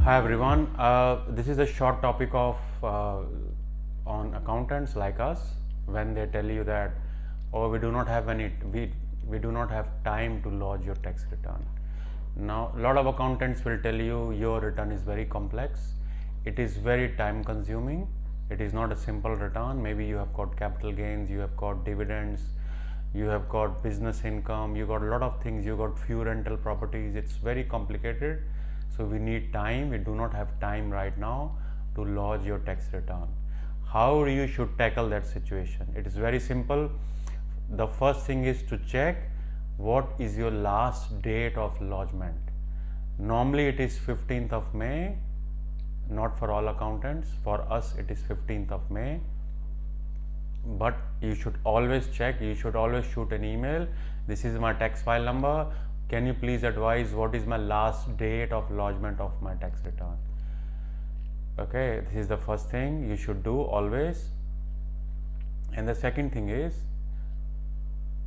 Hi everyone. This is a short topic of on accountants like us when they tell you that we do not have we do not have time to lodge your tax return. Now a lot of accountants will tell you your return is very complex. It is very time consuming. It is not a simple return. Maybe you have got capital gains, you have got dividends, you have got business income, you got a lot of things, you got few rental properties. It's very complicated. So we need time. We do not have time right now to lodge your tax return. How you should tackle that situation? It is very simple. The first thing is to check what is your last date of lodgement. Normally it is 15th of May, not for all accountants. For us it is 15th of May. But you should always check, you should always shoot an email. This is my tax file number. Can you please advise what is my last date of lodgement of my tax return? Okay, this is the first thing you should do always. And the second thing is,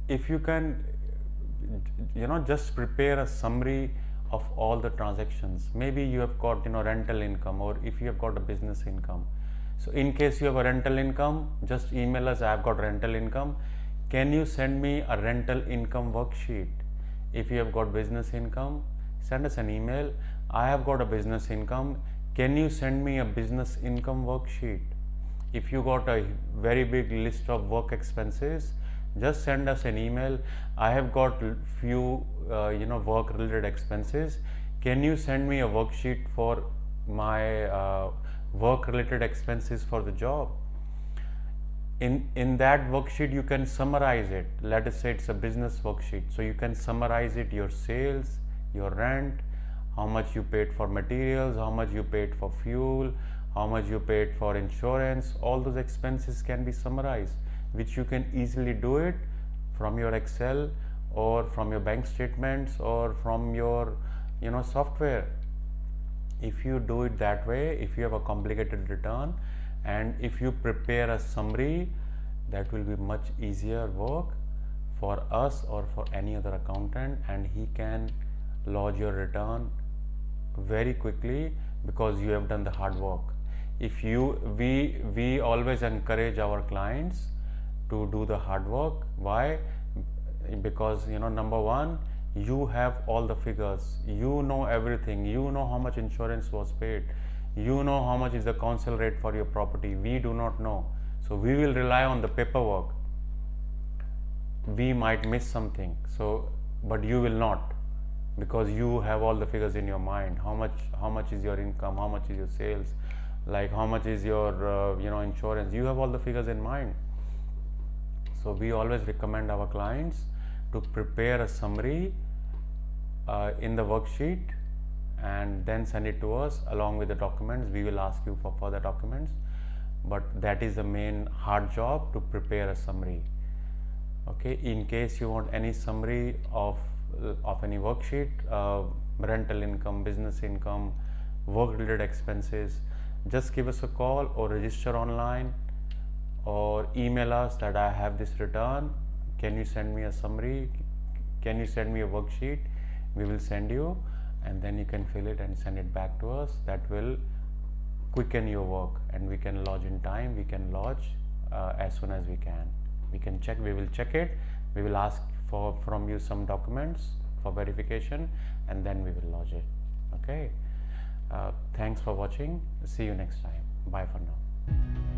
if you can, just prepare a summary of all the transactions. Maybe you have got, rental income, or if you have got a business income. So in case you have a rental income, just email us, I have got rental income. Can you send me a rental income worksheet? If you have got business income, send us an email. I have got a business income. Can you send me a business income worksheet? If you got a very big list of work expenses, just send us an email. I have got few, work related expenses. Can you send me a worksheet for my work related expenses for the job? In that worksheet you can summarize it. Let us say it's a business worksheet, so you can summarize it: your sales, your rent, how much you paid for materials, how much you paid for fuel, how much you paid for insurance. All those expenses can be summarized, which you can easily do it from your Excel or from your bank statements or from your software. If you do it that way, if you have a complicated return, and if you prepare a summary, that will be much easier work for us or for any other accountant, and he can lodge your return very quickly because you have done the hard work. If we always encourage our clients to do the hard work. Why? Because number one, you have all the figures, you know everything, you know how much insurance was paid, you know how much is the council rate for your property. We do not know, so we will rely on the paperwork. We might miss something, but you will not, because you have all the figures in your mind. How much is your income, how much is your sales, like how much is your insurance. You have all the figures in mind. So we always recommend our clients to prepare a summary in the worksheet and then send it to us along with the documents. We will ask you for further documents, but that is the main hard job, to prepare a summary. Okay, in case you want any summary of any worksheet, rental income, business income, work related expenses, just give us a call or register online or email us that I have this return, can you send me a summary, can you send me a worksheet. We will send you, and then you can fill it and send it back to us. That will quicken your work, and we can lodge in time. We can lodge as soon as we can. We can check, we will check it, we will ask from you some documents for verification, and then we will lodge it. Okay, thanks for watching. See you next time. Bye for now.